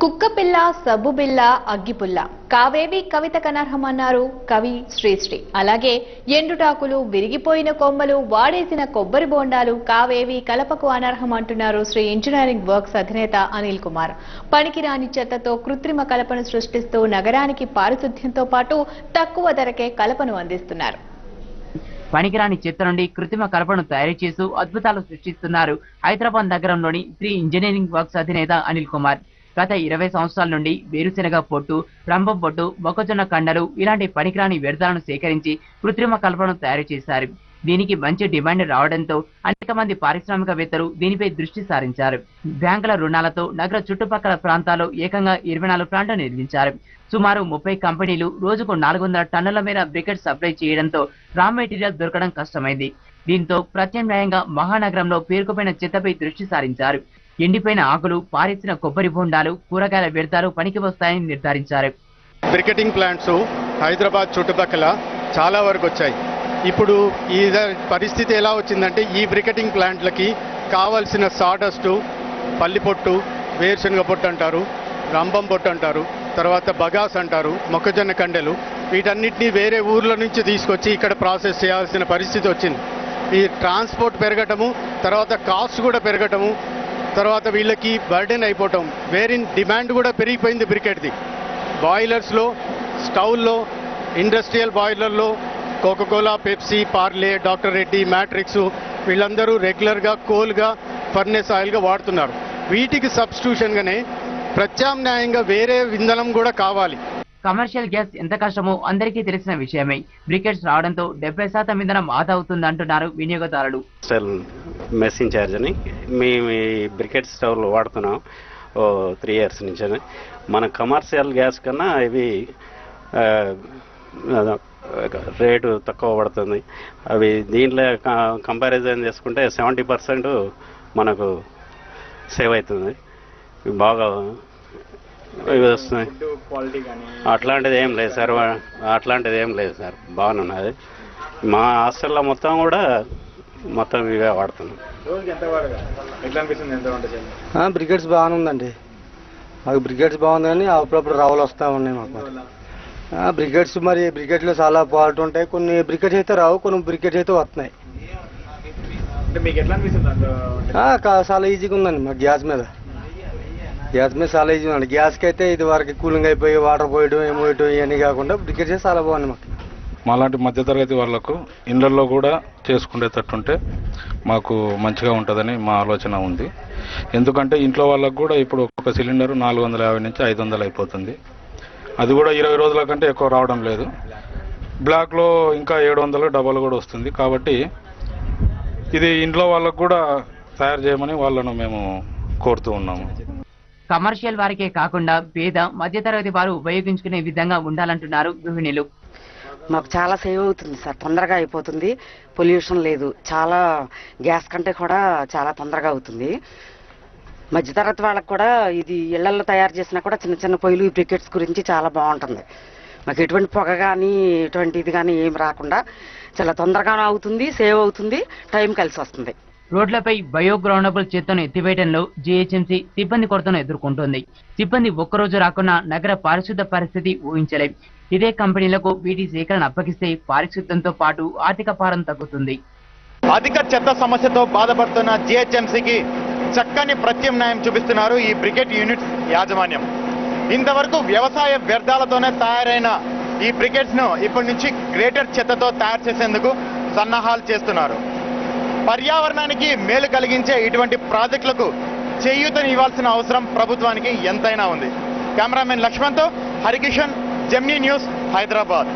కుక్కపిల్ల సబ్బుబిల్ల అగ్గిపుల్ల కావేవి కవిత కనర్హమన్నారు కవి శ్రీశ్రీ. అలాగే ఎండుటాకులు, విరిగిపోయిన కొమ్మలు, వాడేసిన కొబ్బరి బోండాలు కావేవి కలపకు అనర్హం అంటున్నారు శ్రీ ఇంజనీరింగ్ వర్క్స్ అధినేత అనిల్ కుమార్. పనికిరాని చెత్తతో కృత్రిమ కలపను సృష్టిస్తూ నగరానికి పారిశుద్ధ్యంతో పాటు తక్కువ ధరకే కలపను అందిస్తున్నారు. పనికిరాని చెత్త నుండి కృత్రిమ కలపను తయారు చేస్తూ అద్భుతాలు సృష్టిస్తున్నారు హైదరాబాద్ నగరంలోని శ్రీ ఇంజనీరింగ్ వర్క్స్ అధినేత అనిల్ కుమార్. గత 20 సంవత్సరాల నుండి వేరుశెనగ పొట్టు, రంపం పొట్టు, మొక్కజొన్న కండలు ఇలాంటి పనికిరాని వ్యర్థాలను సేకరించి కృత్రిమ కలపను తయారు చేశారు. దీనికి మంచి డిమాండ్ రావడంతో అనేక మంది పారిశ్రామికవేత్తలు దీనిపై దృష్టి సారించారు. బ్యాంకుల రుణాలతో నగర చుట్టుపక్కల ప్రాంతాల్లో ఏకంగా 24 ప్లాంట్లు నిర్మించారు. సుమారు 30 కంపెనీలు రోజుకు 400 టన్నుల మేర బ్రికెట్ సప్లై చేయడంతో రా మెటీరియల్ దొరకడం కష్టమైంది. దీంతో ప్రత్యామ్నాయంగా మహానగరంలో పేరుకుపోయిన చెత్తపై దృష్టి సారించారు. ఎండిపోయిన ఆకులు, పారేసిన కొబ్బరి బొండాలు, కూరగాయల వ్యర్థాలు పనికి వస్తాయని నిర్ధారించారు. బ్రికెటింగ్ ప్లాంట్స్ హైదరాబాద్ చుట్టుపక్కల చాలా వరకు వచ్చాయి. ఇప్పుడు ఈ పరిస్థితి ఎలా వచ్చిందంటే ఈ బ్రికెటింగ్ ప్లాంట్లకి కావాల్సిన సాడస్ట్, పల్లి పొట్టు, వేరుశనగ పొట్టు అంటారు, రంభం పొట్టు అంటారు, తర్వాత బగాస్ అంటారు, మొక్కజొన్న కండెలు, వీటన్నిటినీ వేరే ఊర్ల నుంచి తీసుకొచ్చి ఇక్కడ ప్రాసెస్ చేయాల్సిన పరిస్థితి వచ్చింది. ఈ ట్రాన్స్పోర్ట్ పెరగటము, తర్వాత కాస్ట్ కూడా పెరగటము, తర్వాత వీళ్ళకి బర్డెన్ అయిపోవటం, వేరిన్ డిమాండ్ కూడా పెరిగిపోయింది బ్రికెట్ది. బాయిలర్స్లో, స్టవ్ల్లో, ఇండస్ట్రియల్ బాయిలర్లో Coca Cola, Pepsi, Parle, doctor Reddy, Matrix వీళ్ళందరూ రెగ్యులర్గా కోల్గా, ఫర్నెస్ ఆయిల్గా వాడుతున్నారు. వీటికి సబ్స్టిట్యూషన్గానే ప్రత్యామ్నాయంగా వేరే ఇంధనం కూడా కావాలి. కమర్షియల్ గ్యాస్ ఎంత కష్టమో అందరికీ తెలిసిన విషయమే. బ్రికెట్స్ రావడంతో 70% ఇంధనం ఆదా అవుతుంది అంటున్నారు వినియోగదారులు. మెస్ ఇన్ఛార్జ్ అని మేము ఈ బ్రికెట్ స్టవ్లు వాడుతున్నాం 3 years నుంచి. మన కమర్షియల్ గ్యాస్ కన్నా ఇవి రేటు తక్కువ పడుతుంది. అవి దీంట్లో కంపారిజన్ చేసుకుంటే 70% మనకు సేవ్ అవుతుంది. బాగా ఇవి వస్తున్నాయి. అట్లాంటిది ఏం లేదు సార్, బాగానే ఉన్నది. మా హాస్టల్లో మొత్తం కూడా ఇవే వాడుతున్నాం. బ్రికెట్స్ బాగానే ఉందండి. మాకు బ్రికెట్స్ బాగుంది కానీ అప్పుడప్పుడు రావులు వస్తూ ఉన్నాయి మాకు. బ్రికెట్లో చాలా ఫాల్ట్ ఉంటాయి. కొన్ని బ్రికెట్స్ అయితే రావు, కొన్ని బ్రికెట్స్ అయితే వస్తున్నాయి. చాలా ఈజీగా ఉందండి మాకు గ్యాస్ మీద చాలా ఈజీ ఉందండి. గ్యాస్కి అయితే ఇది వరకు కూలింగ్ అయిపోయి వాటర్ పోయడం, ఏమోయటం ఇవన్నీ కాకుండా బ్రికెట్స్ చాలా బాగుంది మాకు. మాలాంటి మధ్యతరగతి వాళ్లకు ఇళ్లలో కూడా చేసుకునేటట్టుంటే మాకు మంచిగా ఉంటుందని మా ఆలోచన ఉంది. ఎందుకంటే ఇంట్లో వాళ్ళకు కూడా ఇప్పుడు ఒక సిలిండర్ 450 నుంచి 500 అయిపోతుంది. అది కూడా 20 రోజుల కంటే ఎక్కువ రావడం లేదు. బ్లాక్లో ఇంకా 700 డబల్ కూడా వస్తుంది. కాబట్టి ఇది ఇంట్లో వాళ్ళకు కూడా తయారు చేయమని వాళ్ళను మేము కోరుతూ ఉన్నాము. కమర్షియల్ వారికే కాకుండా పేద మధ్యతరగతి వారు ఉపయోగించుకునే విధంగా ఉండాలంటున్నారు గృహిణులు. మాకు చాలా సేవ్ అవుతుంది సార్, తొందరగా అయిపోతుంది, పొల్యూషన్ లేదు. చాలా గ్యాస్ కంటే కూడా చాలా తొందరగా అవుతుంది. మధ్యతరగతి వాళ్ళకి కూడా ఇది ఇళ్లలో తయారు చేసినా కూడా చిన్న చిన్న పొయ్యిలు, ఈ బ్రికెట్స్ గురించి చాలా బాగుంటుంది. మాకు ఎటువంటి పొగ కానీ ఎటువంటి ఇది కానీ ఏం రాకుండా చాలా తొందరగానే అవుతుంది, సేవ్ అవుతుంది, టైం కలిసి వస్తుంది. రోడ్లపై బయోగ్రౌండబుల్ చెత్తను ఎత్తివేయడంలో జీహెచ్ఎంసీ సిబ్బంది కొరతను ఎదుర్కొంటోంది. సిబ్బంది ఒక్కరోజు రాకున్నా నగర పారిశుద్ధ పరిస్థితి ఊహించలేం. ఇదే కంపెనీలకు వీటి సేకరణ అప్పగిస్తే పారిశుద్ధ్యంతో పాటు ఆర్థిక భారం తగ్గుతుంది. అధిక చెత్త సమస్యతో బాధపడుతున్న జీహెచ్ఎంసీకి చక్కని ప్రత్యామ్నాయం చూపిస్తున్నారు ఈ బ్రికెట్ యూనిట్స్ యాజమాన్యం. ఇంతవరకు వ్యవసాయ వ్యర్థాలతోనే తయారైన ఈ బ్రికెట్స్ ను ఇప్పటి నుంచి గ్రేటర్ చెత్తతో తయారు చేసేందుకు సన్నాహాలు చేస్తున్నారు. పర్యావరణానికి మేలు కలిగించే ఇటువంటి ప్రాజెక్టులకు చేయూతని ఇవ్వాల్సిన అవసరం ప్రభుత్వానికి ఎంతైనా ఉంది. కెమెరామెన్ లక్ష్మణ్తో హరికిషన్, జెమినీ న్యూస్, హైదరాబాద్.